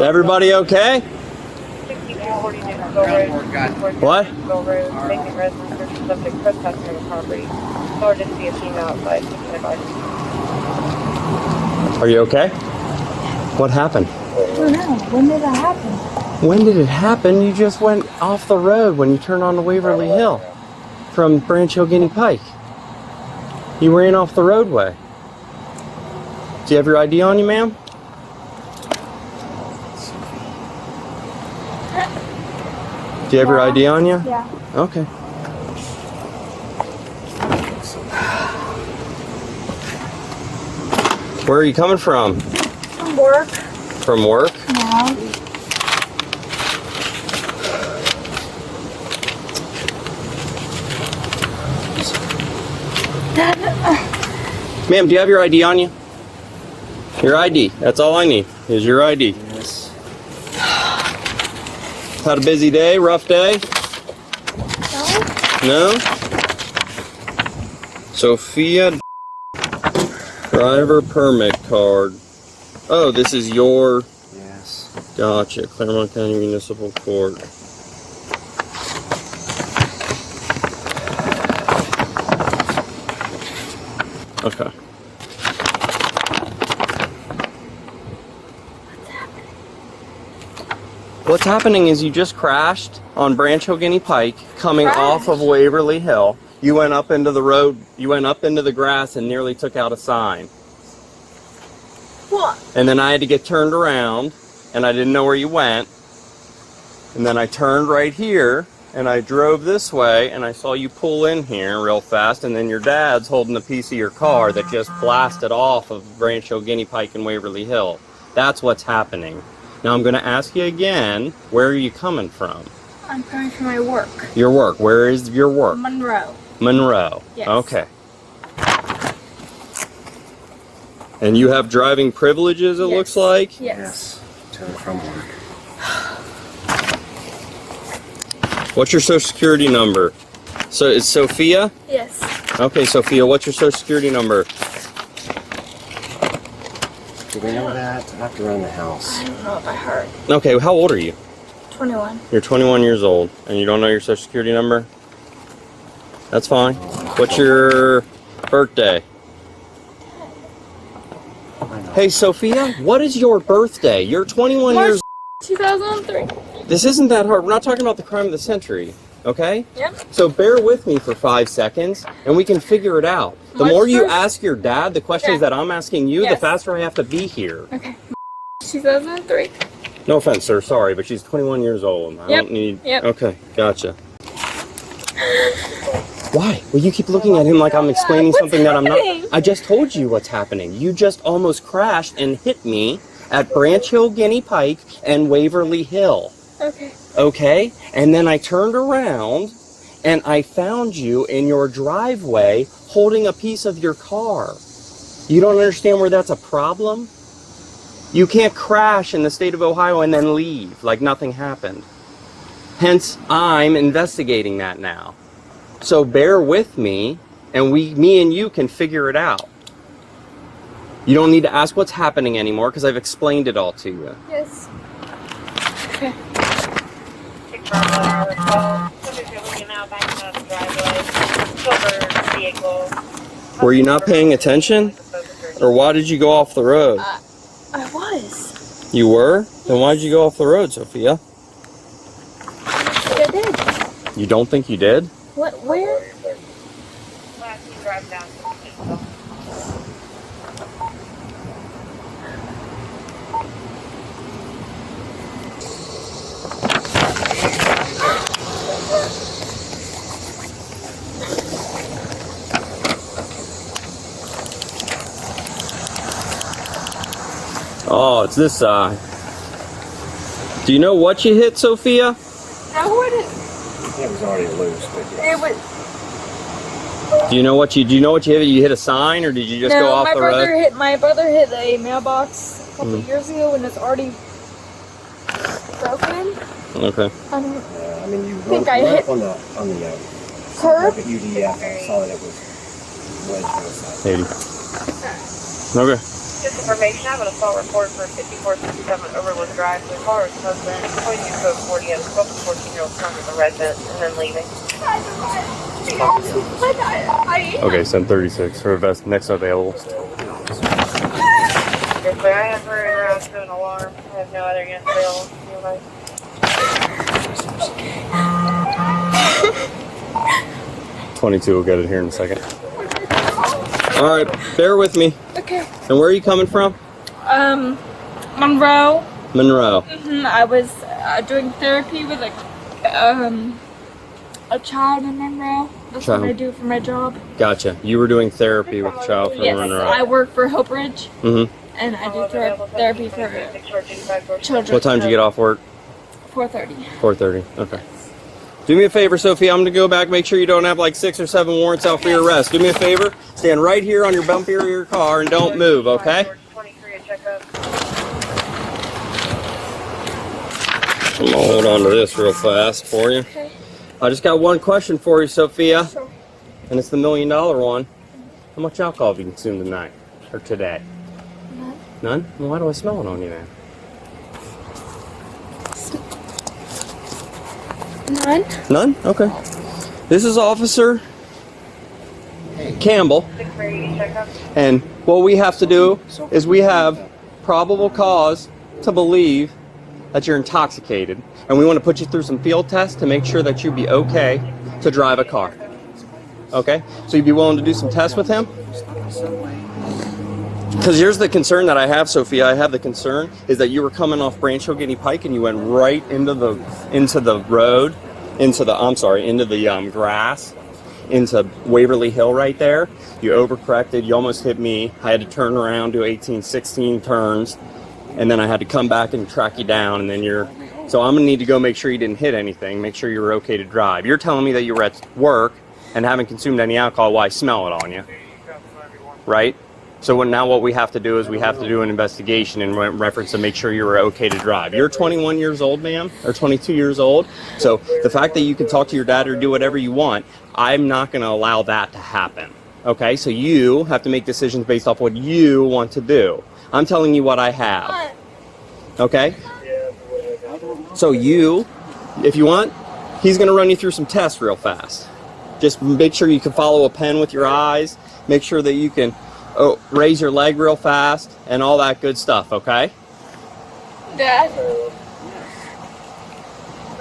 everybody okay? What? Are you okay? What happened? I don't know. When did that happen? When did it happen? You just went off the road when you turned on to Waverly Hill from Branch Hill Guinea Pike. You ran off the roadway. Do you have your ID on you, ma'am? Do you have your ID on you? Yeah. Okay. Where are you coming from? From work. From work? Yeah. Ma'am, do you have your ID on you? Your ID. That's all I need is your ID. Yes. Had a busy day, rough day? No? Sophia driver permit card. Oh, this is your... Yes. Gotcha. Claremont County Municipal Court. Okay. What's happening is you just crashed on Branch Hill Guinea Pike coming off of Waverly Hill. You went up into the road, you went up into the grass and nearly took out a sign. What? And then I had to get turned around and I didn't know where you went. And then I turned right here and I drove this way and I saw you pull in here real fast, and then your dad's holding a piece of your car that just blasted off of Branch Hill Guinea Pike and Waverly Hill. That's what's happening. Now I'm going to ask you again, where are you coming from? I'm coming from my work. Your work. Where is your work? Monroe. Monroe. Yes. Okay. And you have driving privileges, it looks like? Yes. To and from work. What's your social security number? So it's Sophia? Yes. Okay, Sophia, what's your social security number? Do we know that? I have to run the house. I don't know if I heard. Okay, how old are you? 21. You're 21 years old, and you don't know your social security number? That's fine. What's your birthday? Hey, Sophia, what is your birthday? You're 21 years 2003. This isn't that hard. We're not talking about the crime of the century, okay? Yep. So bear with me for 5 seconds, and we can figure it out. The March more you 1st? ask your dad the questions that I'm asking you, the Yes. faster I have to be here. Okay. 2003. No offense, sir. Sorry, but she's 21 years old. I don't need... Yep. Okay, gotcha. Why? Well, you keep looking at him like I'm explaining What's something that I'm happening? not. I just told you what's happening. You just almost crashed and hit me at Branch Hill Guinea Pike and Waverly Hill. Okay. Okay? And then I turned around and I found you in your driveway holding a piece of your car. You don't understand where that's a problem? You can't crash in the state of Ohio and then leave like nothing happened. Hence, I'm investigating that now. So bear with me, and me and you can figure it out. You don't need to ask what's happening anymore because I've explained it all to you. Yes. Okay. Were you not paying attention? Or why did you go off the road? I was. You were? Then why did you go off the road, Sophia? I did. You don't think you did? What? Where? Oh, it's this side. Do you know what you hit, Sophia? I wouldn't. It was already loose, but It was. Do you know what you hit? You hit a sign, or did you just go off the road? My brother hit a mailbox a couple years ago, and it's already broken. Okay. I don't I mean, you think wrote I hit on the curb. at UDF. I saw that it was wedged on the side. 80. Okay. Just information, I have an assault report for 5467 Overland Drive. The car is husband, pointing to code 40 of 12 to 14-year-old son of the resident, and then leaving. Okay, send 36. Her next available. Yes, sir. I have her in route to an alarm. I have no other units available. 22 will get it here in a second. All right, bear with me. Okay. And where are you coming from? Monroe. Monroe. I was doing therapy with a child in Monroe. That's what I do for my job. Gotcha. You were doing therapy with a child from Yes, Monroe. I work for Hope Ridge. Mm-hmm. And I do therapy for children. What time did you get off work? 4:30. 4:30. Okay. Do me a favor, Sophie. I'm going to go back, make sure you don't have like 6 or 7 warrants out for your arrest. Do me a favor. Stand right here on your bumper of your car and don't move, okay? I'm going to hold on to this real fast for you. Okay. I just got one question for you, Sophia. Sure. And it's the $1 million one. How much alcohol have you consumed tonight? Or today? None. None? Well, why do I smell it on you then? None. None? Okay. This is Officer Campbell. And what we have to do is we have probable cause to believe that you're intoxicated. And we want to put you through some field tests to make sure that you'd be okay to drive a car. Okay? So you'd be willing to do some tests with him? Because here's the concern that I have, Sophia. I have the concern is that you were coming off Branch Hill Guinea Pike and you went right into the road, into the grass, into Waverly Hill right there. You overcorrected. You almost hit me. I had to turn around, do 18, 16 turns, and then I had to come back and track you down. And then so I'm gonna need to go make sure you didn't hit anything. Make sure you were okay to drive. You're telling me that you were at work and haven't consumed any alcohol. Well, I smell it on you, right? So now what we have to do is we have to do an investigation in reference to make sure you were okay to drive. You're 21 years old, ma'am, or 22 years old. So the fact that you can talk to your dad or do whatever you want, I'm not going to allow that to happen. Okay, so you have to make decisions based off what you want to do. I'm telling you what I have. Okay? So if you want, he's going to run you through some tests real fast. Just make sure you can follow a pen with your eyes. Make sure that you can raise your leg real fast and all that good stuff, okay? Dad.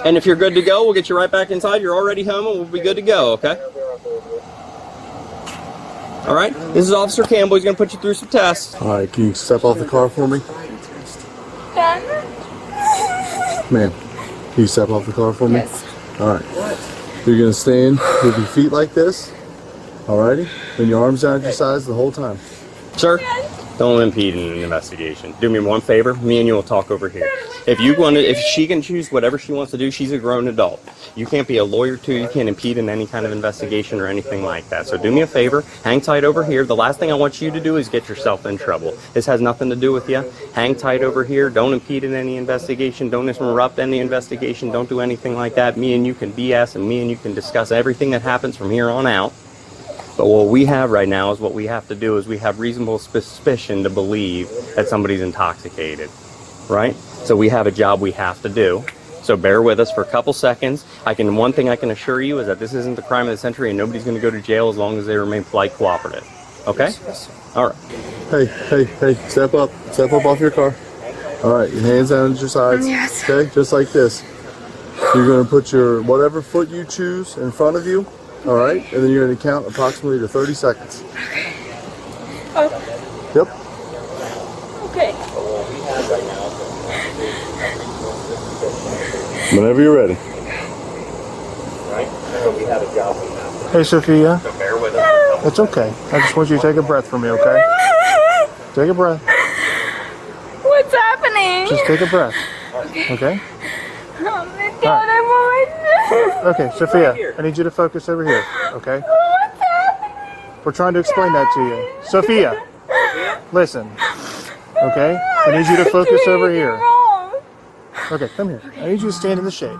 And if you're good to go, we'll get you right back inside. You're already home and we'll be good to go, okay? All right, this is Officer Campbell. He's going to put you through some tests. All right, can you step off the car for me? Dad. Ma'am, can you step off the car for me? Yes. All right. You're going to stand with your feet like this. Alrighty? And your arms down at your sides the whole time. Sir, don't impede in an investigation. Do me one favor. Me and you will talk over here. If she can choose whatever she wants to do, she's a grown adult. You can't be a lawyer too. You can't impede in any kind of investigation or anything like that. So do me a favor. Hang tight over here. The last thing I want you to do is get yourself in trouble. This has nothing to do with you. Hang tight over here. Don't impede in any investigation. Don't interrupt any investigation. Don't do anything like that. Me and you can BS and me and you can discuss everything that happens from here on out. But what we have right now is what we have to do is we have reasonable suspicion to believe that somebody's intoxicated, right? So we have a job we have to do. So bear with us for a couple seconds. One thing I can assure you is that this isn't the crime of the century and nobody's going to go to jail as long as they remain polite, cooperative. Okay? All right. Hey, step up off your car. All right, your hands down at your sides. Yes. Okay, just like this. You're going to put your whatever foot you choose in front of you. All right, and then you're going to count approximately to 30 seconds. Okay. Yep. Okay. Whenever you're ready. Hey, Sophia. Bear with us. It's okay. I just want you to take a breath for me, okay? Take a breath. What's happening? Just take a breath. Okay? Oh my God, I'm on. Okay, Sophia, I need you to focus over here, okay? What's happening? We're trying to explain that to you. Sophia, listen, okay? I need you to focus over here. Okay, come here. I need you to stand in the shade.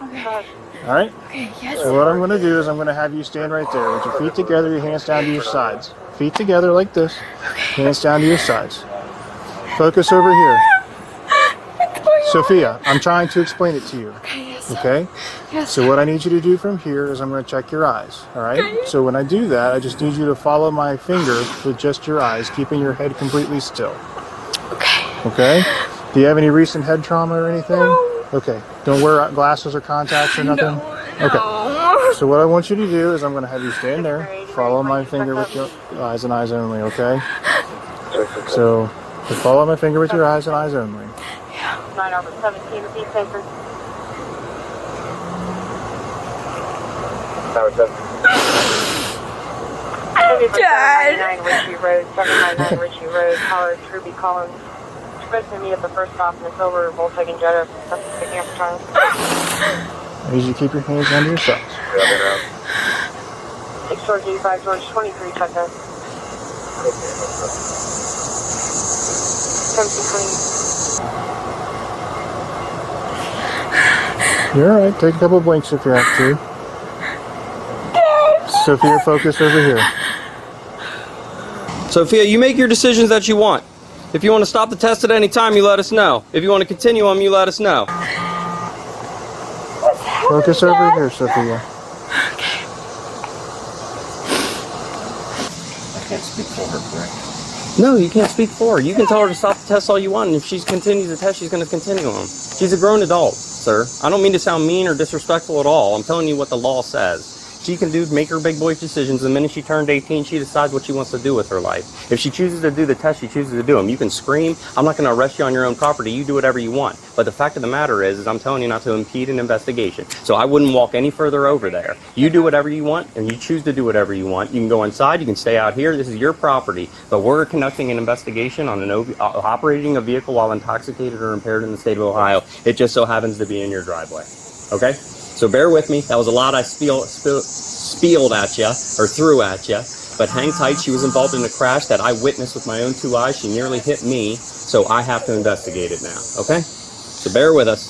Okay. All right? Okay, yes. So what I'm going to do is I'm going to have you stand right there with your feet together, your hands down to your sides. Feet together like this, hands down to your sides. Focus over here. Sophia, I'm trying to explain it to you. Okay, yes. Okay? Yes. So what I need you to do from here is I'm going to check your eyes. All right? Okay. So when I do that, I just need you to follow my finger with just your eyes, keeping your head completely still. Okay. Okay? Do you have any recent head trauma or anything? No. Okay. Don't wear glasses or contacts or nothing? No. Okay. So what I want you to do is I'm going to have you stand there, follow my finger with your eyes and eyes only, okay? So follow my finger with your eyes and eyes only. 9 over 17, repeat paper. Dad. 79 Ritchie Road, 799 Ritchie Road, Howard, Ruby Collins. Supposed to meet at the first stop in the silver Volkswagen Jetta. That's picking up the child. I need you to keep your hands under your sides. 6 George 85 George 23, check out. 1720. You're all right. Take a couple of blinks if you have to. Sophia, focus over here. Sophia, you make your decisions that you want. If you want to stop the test at any time, you let us know. If you want to continue them, you let us know. Focus over here, Sophia. I can't speak for her, correct? No, you can't speak for her. You can tell her to stop the test all you want, and if she continues the test, she's going to continue them. She's a grown adult, sir. I don't mean to sound mean or disrespectful at all. I'm telling you what the law says. She can make her big boy decisions. The minute she turned 18, she decides what she wants to do with her life. If she chooses to do the test, she chooses to do them. You can scream. I'm not going to arrest you on your own property. You do whatever you want. But the fact of the matter is I'm telling you not to impede an investigation. So I wouldn't walk any further over there. You do whatever you want, and you choose to do whatever you want. You can go inside. You can stay out here. This is your property. But we're conducting an investigation on operating a vehicle while intoxicated or impaired in the state of Ohio. It just so happens to be in your driveway. Okay? So bear with me. That was a lot I spieled at you, or threw at you. But hang tight. She was involved in a crash that I witnessed with my own 2 eyes. She nearly hit me, so I have to investigate it now. Okay? So bear with us.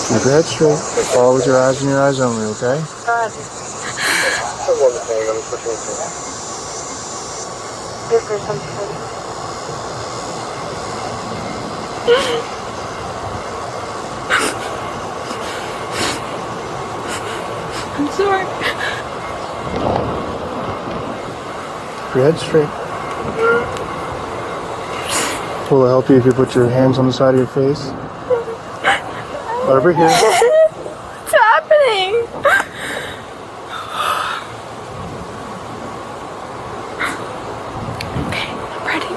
Keep your head straight. Follow with your eyes and your eyes only, okay? Go ahead. Yes, there's something. I'm sorry. Keep your head straight. Will it help you if you put your hands on the side of your face? Over here. What's happening? Okay, I'm ready.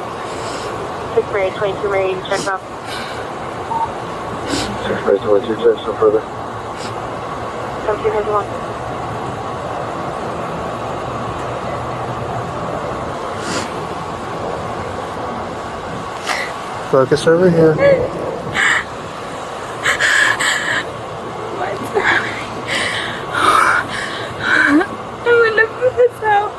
63822 ready to check up. 63822, check no further. 1751. Focus over here. What's happening? I'm gonna move this out.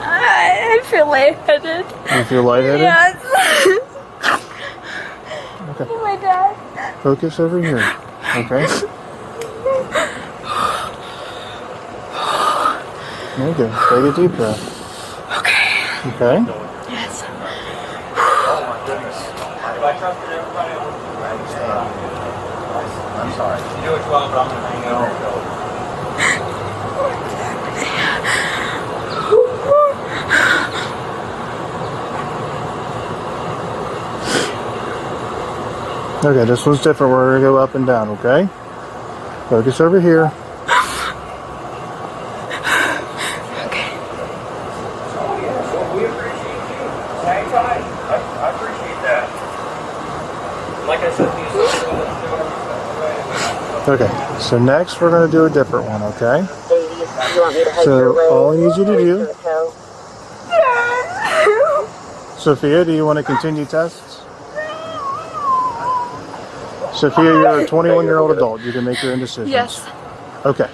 I feel lightheaded. You feel lightheaded? Yes. Okay. Oh my dad. Focus over here. Okay? Very good. Take a deep breath. Okay. Okay? Yes. Oh my goodness. If I trusted everybody, I understand. I'm sorry. You do it well, but I'm going to hang out. Okay, this one's different. We're going to go up and down, okay? Focus over here. Okay. Oh, yeah. Well, we appreciate you. Hang tight. I appreciate that. Like I said, Okay, so next we're going to do a different one, okay? Baby, you want me to head So, your way? all I need you to do- To the toe? Sophia, do you want to continue tests? Sophia, you're a 21-year-old adult. You can make your own decisions. Yes. Okay.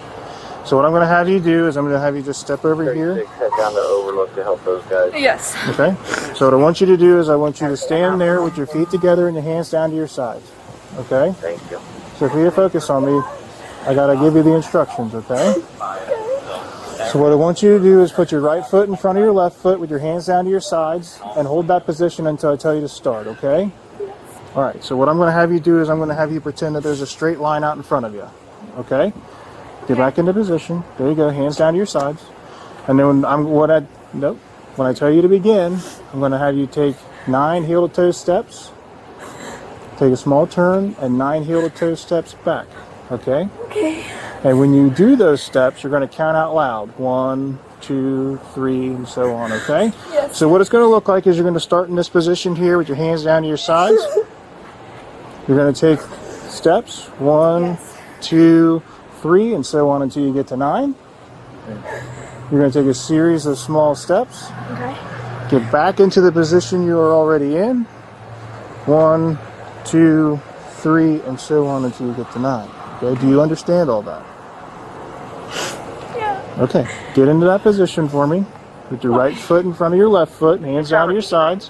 So what I'm going to have you do is I'm going to have you just step over here. Head down to Overlook to help those guys. Yes. Okay? So what I want you to do is I want you to stand there with your feet together and your hands down to your sides. Okay? Thank you. Sophia, focus on me. I got to give you the instructions, okay? So what I want you to do is put your right foot in front of your left foot with your hands down to your sides and hold that position until I tell you to start, okay? All right, so what I'm going to have you do is I'm going to have you pretend that there's a straight line out in front of you, okay? Get back into position. There you go, hands down to your sides. And then when I tell you to begin, I'm going to have you take 9 heel-to-toe steps, take a small turn, and 9 heel-to-toe steps back, okay? Okay. And when you do those steps, you're going to count out loud. 1, 2, 3, and so on, okay? Yes. So what it's going to look like is you're going to start in this position here with your hands down to your sides. You're going to take steps, 1, 2, 3, and so on until you get to 9. You're going to take a series of small steps. Okay. Get back into the position you are already in. 1, 2, 3, and so on until you get to 9. Okay, do you understand all that? Yeah. Okay, get into that position for me. With your right foot in front of your left foot, hands down to your sides.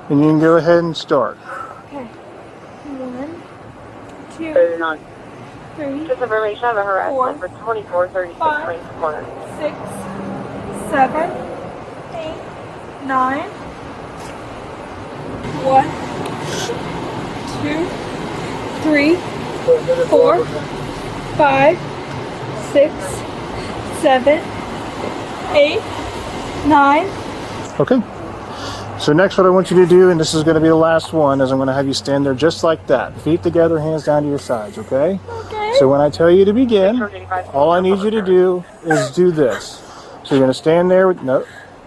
And you can go ahead and start. Okay. 1, 2, 3, Just information, I have a harassment 4, for 2436 5, Range Corner. 6, 7, 8, 9. 1, 2, 3, 4, 5, 6, 7, 8, 9. Okay. So next what I want you to do, and this is going to be the last one, is I'm going to have you stand there just like that. Feet together, hands down to your sides, okay? Okay. So when I tell you to begin, all I need you to do is do this. So you're going to stand there with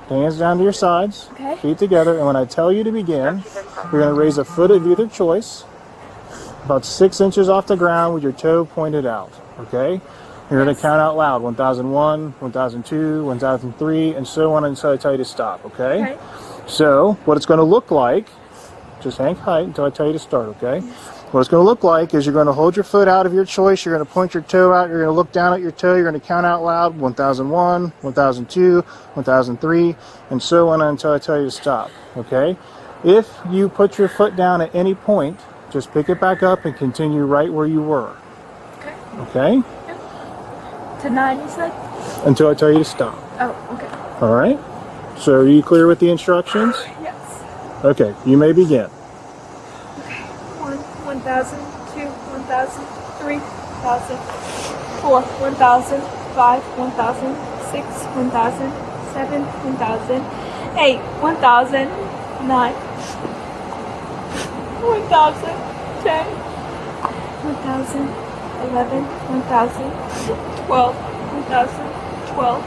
hands down to your sides, Okay. feet together, and when I tell you to begin, you're going to raise a foot of either choice, about 6 inches off the ground with your toe pointed out, okay? You're going to count out loud, 1001, 1002, 1003, and so on until I tell you to stop, okay? Okay. So what it's going to look like, just hang tight until I tell you to start, okay? What it's going to look like is you're going to hold your foot out of your choice, you're going to point your toe out, you're going to look down at your toe, you're going to count out loud, 1001, 1002, 1003, and so on until I tell you to stop, okay? If you put your foot down at any point, just pick it back up and continue right where you were, Okay. okay? To 9, you said? Until I tell you to stop, Oh, okay. all right? So are you clear with the instructions? Yes. Okay, you may begin. 1, 1000, 2, 1000, 3, 1000, 4, 1000, 5, 1000, 6, 1000, 7, 1000, 8, 1000, 9, 1000, 10, 1000, 11, 1000, 12, 1000, 12,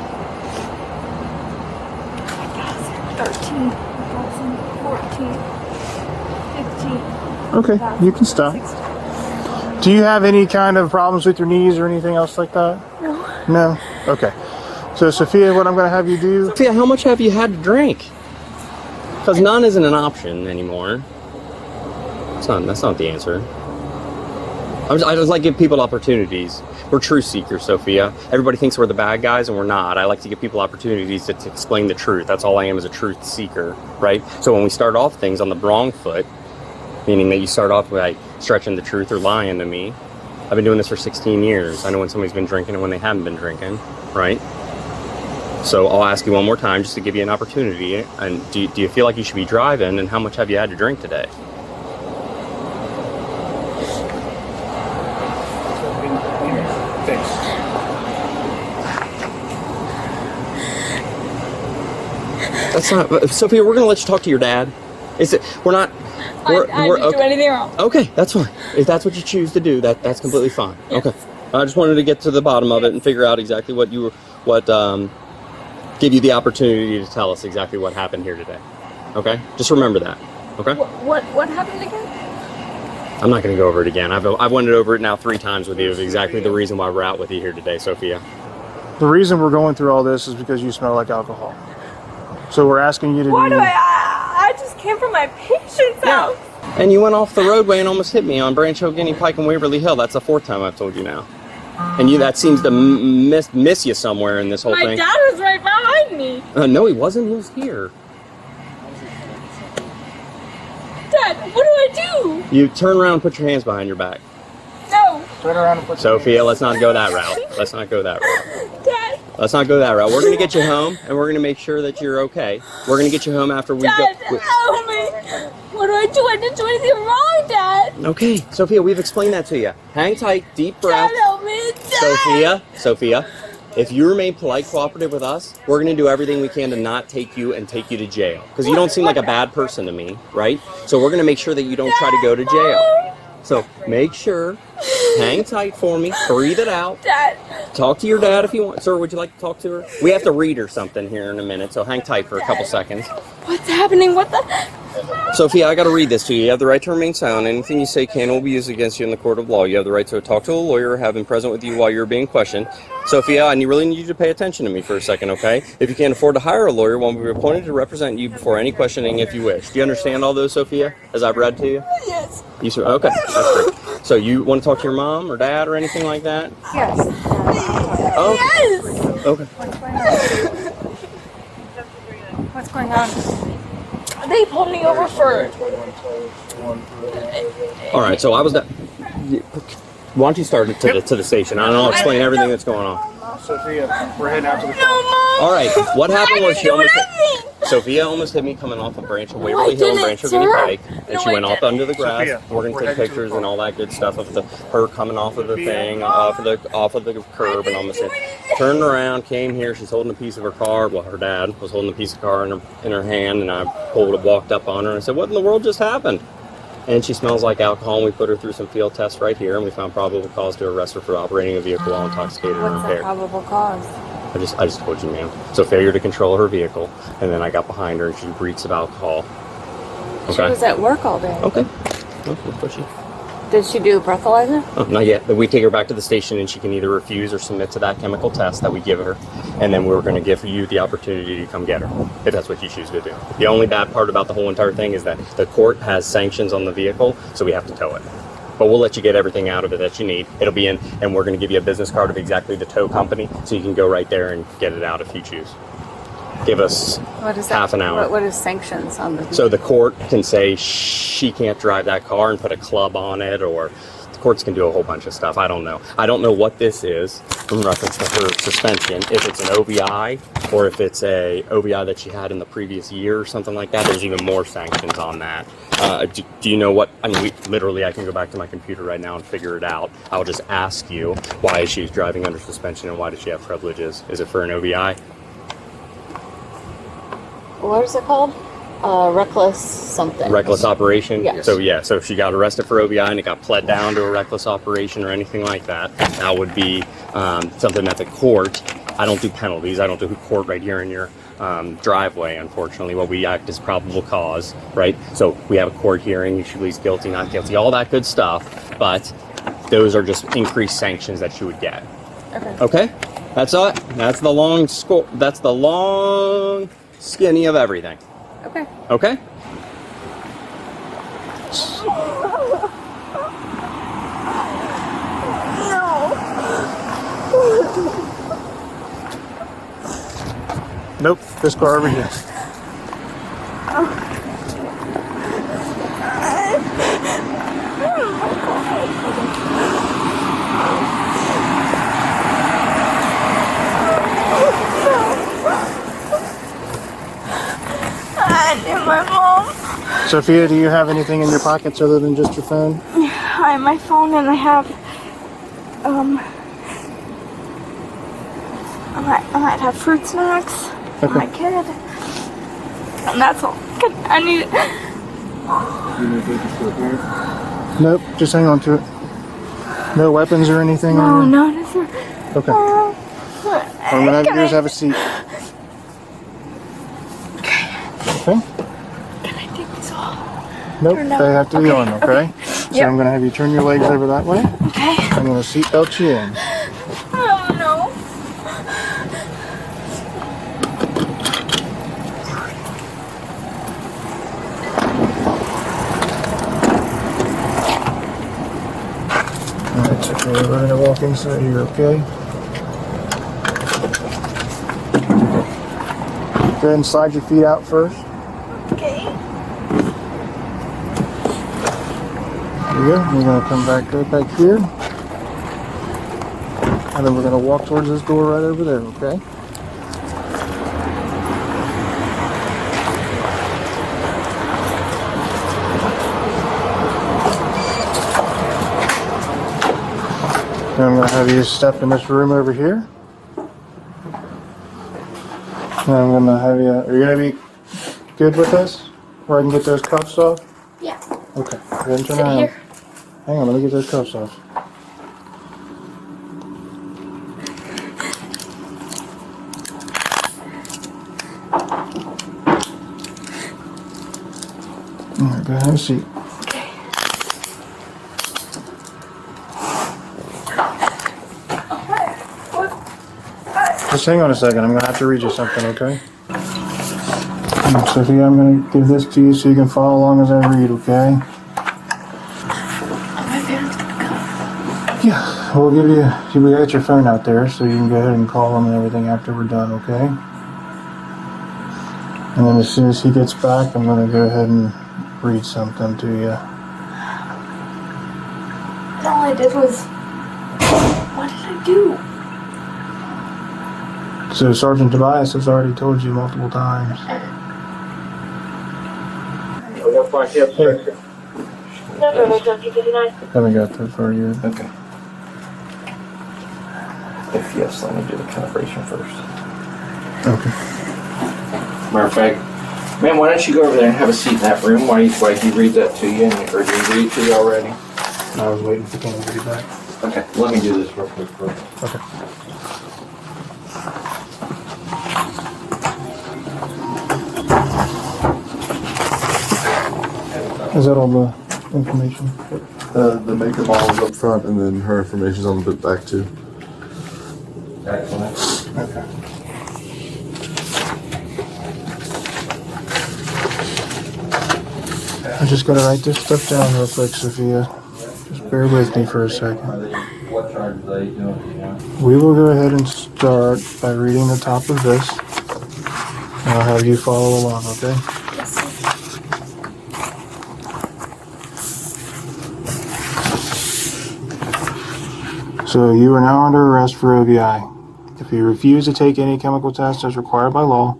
13, 14, 15. Okay, you can stop. 16. Do you have any kind of problems with your knees or anything else like that? No. No? Okay. So, Sophia, what I'm going to have you do... Sophia, how much have you had to drink? Because none isn't an option anymore. That's not the answer. I just like to give people opportunities. We're truth seekers, Sophia. Everybody thinks we're the bad guys, and we're not. I like to give people opportunities to explain the truth. That's all I am, is a truth seeker, right? So when we start off things on the wrong foot, meaning that you start off by stretching the truth or lying to me. I've been doing this for 16 years. I know when somebody's been drinking and when they haven't been drinking, right? So I'll ask you one more time just to give you an opportunity. And do you feel like you should be driving, and how much have you had to drink today? Thanks. That's not, Sophia, we're going to let you talk to your dad. We're not, I didn't do anything wrong. Okay, that's fine. If that's what you choose to do, that's completely fine. Yes. Okay. I just wanted to get to the bottom of it and figure out exactly give you the opportunity to tell us exactly what happened here today. Okay? Just remember that. Okay? What happened again? I'm not going to go over it again. I've went over it now 3 times with you of exactly the reason why we're out with you here today, Sophia. The reason we're going through all this is because you smell like alcohol. So we're asking you to Why do I just came from my patient's house. And you went off the roadway and almost hit me on Branch Hill, Guinea Pike, and Waverly Hill. That's the 4th time I've told you now. And that seems to miss you somewhere in this whole My thing. dad was right behind me. No, he wasn't. He was here. Dad, what do I do? You turn around and put your hands behind your back. No. Turn around and put Sophia, let's not go that route. Let's not go that route. Dad. Let's not go that route. We're going to get you home, and we're going to make sure that you're okay. We're going to get you home after we Dad, help me. What do I do? I didn't do anything wrong, Dad. Okay, Sophia, we've explained that to you. Hang tight, deep breath. Dad, help me. Dad. Sophia, if you remain polite, cooperative with us, we're going to do everything we can to not take you to jail. Because you don't seem like a bad person to me, right? So we're going to make sure that you don't try to go to jail. So make sure, hang tight for me, breathe it out. Dad. Talk to your dad if you want. Sir, would you like to talk to her? We have to read her something here in a minute, so hang tight for a couple seconds. What's happening? What the? Sophia, I got to read this to you. You have the right to remain silent. Anything you say can or will be used against you in the court of law. You have the right to talk to a lawyer or have him present with you while you're being questioned. Sophia, I really need you to pay attention to me for a second, okay? If you can't afford to hire a lawyer, one will be appointed to represent you before any questioning if you wish. Do you understand all those, Sophia, as I've read to you? Yes. Okay, that's great. So you want to talk to your mom or dad or anything like that? Yes. Oh. Yes. Okay. What's going on? They pulled me over for. All right, so I was. Why don't you start to the station? I'll explain everything that's going on. Sophia, we're heading out to the car. No, Mom. All right, what happened was she almost. Nothing. Sophia almost hit me coming off of Waverly I Hill and didn't, Branch Guinea sir. Pike, and No, she went I off under the grass. Sophia, We're gonna we're take heading to the pictures car. and all that good stuff of her coming off of the thing, off of the curb, and almost turned around, came here. She's holding a piece of her car. Well, her dad was holding a piece of car in her hand, and I walked up on her and I said, "What in the world just happened?" And she smells like alcohol, and we put her through some field tests right here, and we found probable cause to arrest her for operating a vehicle while intoxicated or What's the impaired. probable cause? I just told you, ma'am. So failure to control her vehicle, and then I got behind her, and she reeks of alcohol. She was at work all day. Okay. Oh, we're pushy. Did she do breathalyzer? Oh, not yet. But we take her back to the station, and she can either refuse or submit to that chemical test that we give her, and then we're going to give you the opportunity to come get her, if that's what you choose to do. The only bad part about the whole entire thing is that the court has sanctions on the vehicle, so we have to tow it. But we'll let you get everything out of it that you need. It'll be in, and we're going to give you a business card of exactly the tow company, so you can go right there and get it out if you choose. Give us half an hour. What is sanctions on the? So the court can say she can't drive that car and put a club on it, or the courts can do a whole bunch of stuff. I don't know. I don't know what this is in reference to her suspension. If it's an OVI or if it's a OVI that she had in the previous year or something like that. There's even more sanctions on that. Do you know what? I mean, I can go back to my computer right now and figure it out. I'll just ask you, why is she driving under suspension and why does she have privileges? Is it for an OVI? What is it called? Reckless something. Reckless operation? Yes. So if she got arrested for OVI and it got pled down to a reckless operation or anything like that, that would be something that the court, I don't do penalties, I don't do court right here in your driveway, unfortunately. What we act is probable cause, right? So we have a court hearing, she pleads guilty, not guilty, all that good stuff, but those are just increased sanctions that you would get. Okay? That's it. That's the long skinny of everything. Okay? Nope, this car over here. My mom. Sophia, do you have anything in your pockets other than just your phone? I have my phone and I have I might have fruit snacks for my kid. And that's all. I need it. Nope, just hang on to it. No weapons or anything? No, on no, this is. Okay. All I'm gonna have you do is have a seat. Okay. Can I take this off? Nope, Or no? they have to be on, okay? So Yep. I'm gonna have you turn your legs over that way. Okay. I'm gonna seatbelt you in. Oh no. Alright, so we're gonna walk inside here, okay? Go ahead and slide your feet out first. Okay. There you go. You're gonna come back right back here. And then we're going to walk towards this door right over there, okay? And I'm going to have you step in this room over here. And I'm going to have you, are you going to be good with this? Where I can get those cuffs off? Yeah. Okay, go ahead and turn Sit around. here. Hang on, let me get those cuffs off. Alright, go ahead and have a seat. Okay. Just hang on a second, I'm going to have to read you something, okay? Sophia, I'm going to give this to you so you can follow along as I read, okay? My parents gonna come. Yeah, we'll give you, we got your phone out there so you can go ahead and call them and everything after we're done, okay? And then as soon as he gets back, I'm going to go ahead and read something to you. All I did was, what did I do? So Sergeant Tobias has already told you multiple times. We're going to find you upstairs. No, no, no, 59. Haven't got that far yet. Okay. If yes, let me do the calibration first. Okay. Matter of fact, man, why don't you go over there and have a seat in that room while he reads that to you, or did he read it to you already? I was waiting for Cam to get back. Okay, let me do this real quick first. Okay. Is that all the information? The maker model's up front, and then her information's on the back too. Excellent. Okay. I just gotta write this stuff down real quick, Sophia. Just bear with me for a second. What charge are they doing, you know? We will go ahead and start by reading the top of this. And I'll have you follow along, okay? Yes, sir. So you are now under arrest for OVI. If you refuse to take any chemical test as required by law,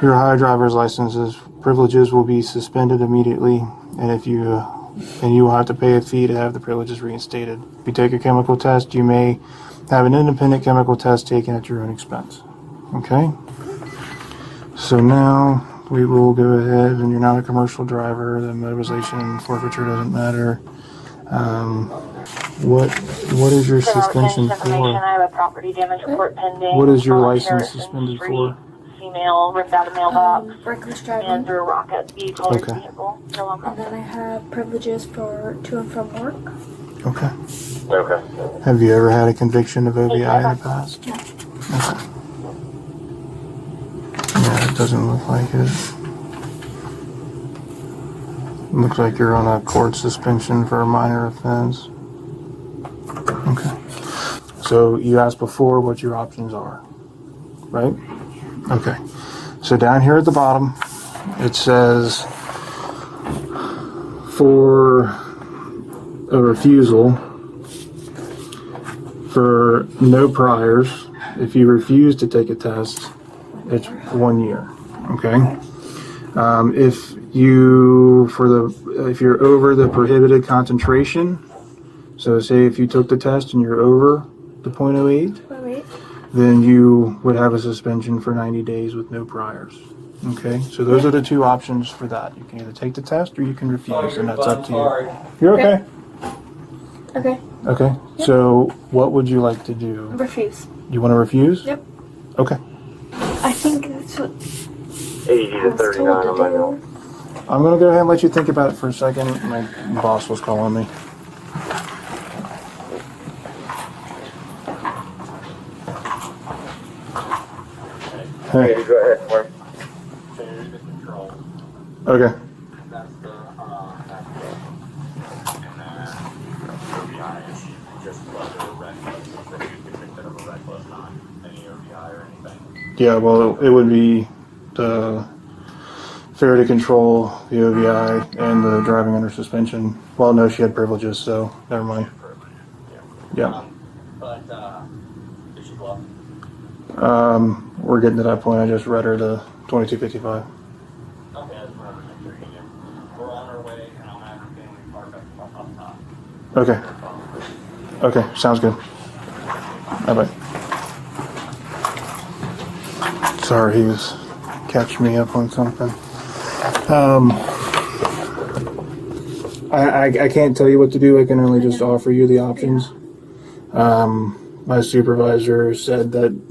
your higher driver's licenses privileges will be suspended immediately, and you will have to pay a fee to have the privileges reinstated. If you take a chemical test, you may have an independent chemical test taken at your own expense. Okay? So now we will go ahead, and you're not a commercial driver. The motorization and forfeiture doesn't matter. What is your suspension for? I have a property damage report pending. What is your on license Harrison suspended Street. for? Female ripped out a mailbox Reckless and driving. threw a rock at the colored Okay. vehicle. So I'm And then I have privileges for to and from work. Okay. Okay. Have you ever had a conviction of OVI in the past? No. Okay. Yeah, it doesn't look like it. It looks like you're on a court suspension for a minor offense. Okay. So you asked before what your options are, right? Okay. So down here at the bottom, it says for a refusal for no priors, if you refuse to take a test, it's 1 year. Okay. If you're over the prohibited concentration, so say if you took the test and you're over the 0.08, Wait. then you would have a suspension for 90 days with no priors. Okay, so those are the two options for that. You can either take the test or you can refuse, and that's up to you. You're okay? Okay. Okay, so what would you like to do? Refuse. You want to refuse? Yep. Okay. I think that's what 80 I to was 39 told on my to note. do. I'm going to go ahead and let you think about it for a second. My boss was calling me. Hey. Okay, go ahead, Mark. Okay. Yeah, well, it would be the failure to control, the OVI, and the driving under suspension. Well, no, she had privileges, so never mind. Yeah. But We're getting to that point. I just read her the 2255. Okay. Okay, sounds good. Bye-bye. Sorry, he was catching me up on something. I can't tell you what to do. I can only just offer you the options. My supervisor said that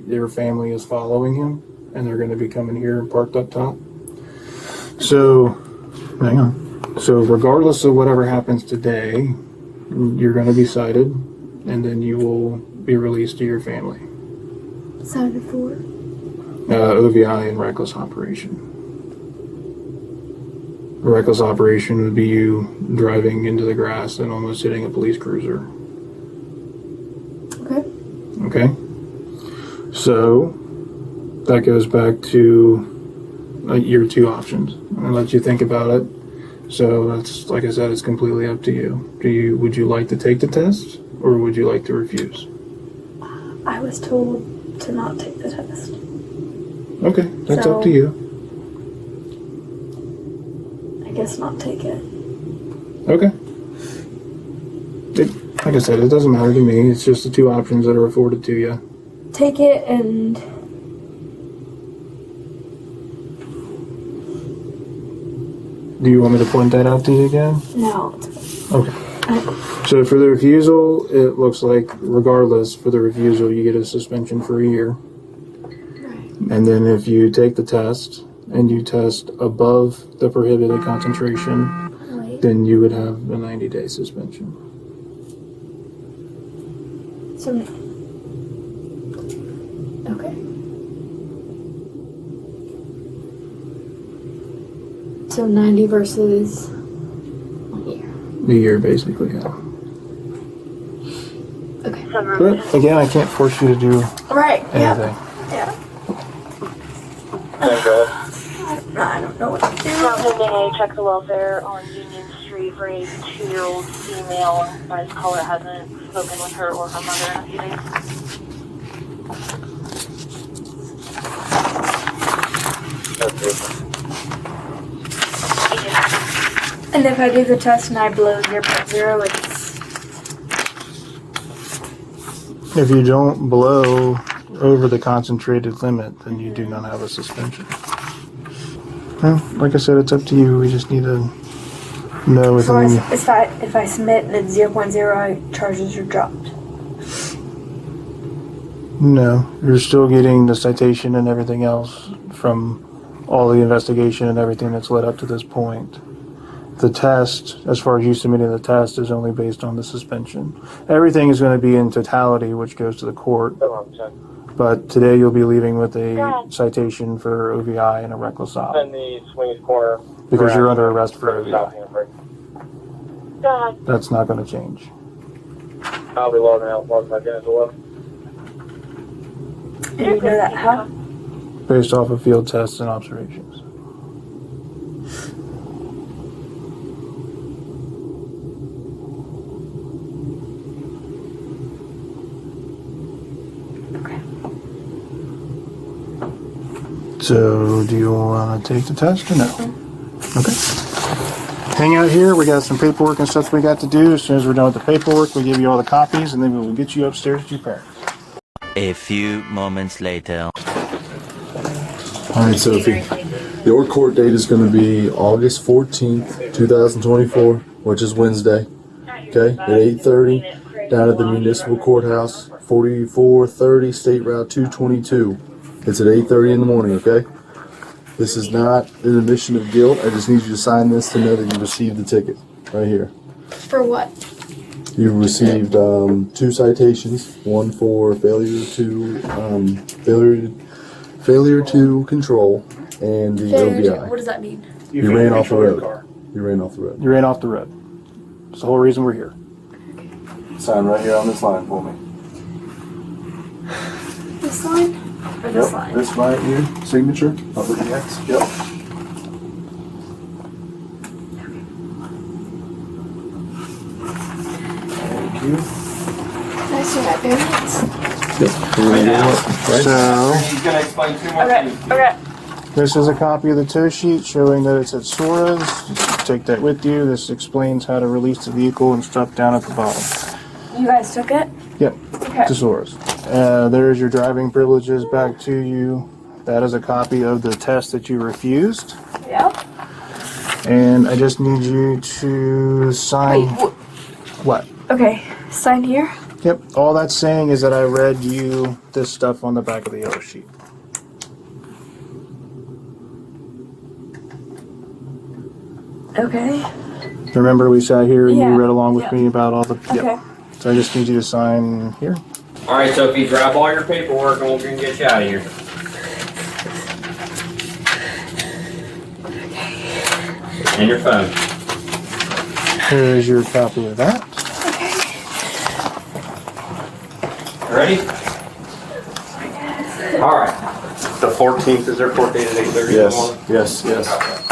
their family is following him, and they're going to be coming here and parked up top. So, hang on. So regardless of whatever happens today, you're going to be cited, and then you will be released to your family. Cited for? OVI and reckless operation. A reckless operation would be you driving into the grass and almost hitting a police cruiser. Okay. Okay? So, that goes back to your two options. I'll let you think about it. So that's, like I said, it's completely up to you. Would you like to take the test, or would you like to refuse? I was told to not take the test. Okay, that's up to you. I guess not take it. Okay. Like I said, it doesn't matter to me. It's just the two options that are afforded to you. Take it and... Do you want me to point that out to you again? No. Okay. So for the refusal, it looks like, regardless, for the refusal, you get a suspension for a year. Right. And then if you take the test, and you test above the prohibited concentration, then you would have a 90-day suspension. So... Okay. So 90 versus 1 year. A year, basically, yeah. Okay. But, again, I can't force you to do Right, anything. yeah. Okay. I don't know what to do. Now pending a check the welfare on Union Street for a 2-year-old female. As caller hasn't spoken with her or her mother in a few days. And if I do the test and I blow 0.0, it's... If you don't blow over the concentrated limit, then you do not have a suspension. Well, like I said, it's up to you. We just need to know So within... if I submit and it's 0.0, charges are dropped. No, you're still getting the citation and everything else from all the investigation and everything that's led up to this point. The test, as far as you submitting the test, is only based on the suspension. Everything is going to be in totality, which goes to the court. But today you'll be leaving with a citation for OVI and a reckless op. In the swings corner. Because you're under arrest for OVI. God. That's not going to change. I'll be logging back in as well. And you know that how? Based off of field tests and observations. So, do you want to take the test or no? Okay. Hang out here. We got some paperwork and stuff we got to do. As soon as we're done with the paperwork, we'll give you all the copies, and then we will get you upstairs to your parents. A few moments later. All right, Sophie. Your court date is going to be August 14th, 2024, which is Wednesday. Okay, at 8:30, down at the Municipal Courthouse, 4430 State Route 222. It's at 8:30 in the morning, okay? This is not an admission of guilt. I just need you to sign this to know that you received the ticket right here. For what? You received 2 citations, one for failure to control and the OVI. What does that mean? You ran off the road. You ran off the road. You ran off the road. That's the whole reason we're here. Sign right here on this line for me. This line? Or this line? This right here, signature, over the X. Yep. Thank you. Can I see my parents? So He's gonna explain two more Okay, things. okay. this is a copy of the tow sheet showing that it's at Sora's. Take that with you. This explains how to release the vehicle and stuff down at the bottom. You guys took it? Yep, Okay. to Sora's. There's your driving privileges back to you. That is a copy of the test that you refused. Yeah. And I just need you to sign. Wait, What? okay, sign here. Yep, all that's saying is that I read you this stuff on the back of the yellow sheet. Okay. Remember we sat here and Yeah, you read along with yeah. me about all the... Okay. Yep. So I just need you to sign here. All right, Sophie, grab all your paperwork and we're gonna get you out of here. And your phone. Here's your copy of that. Ready? All right. The 14th is their court date at 8:30 in the morning? Yes.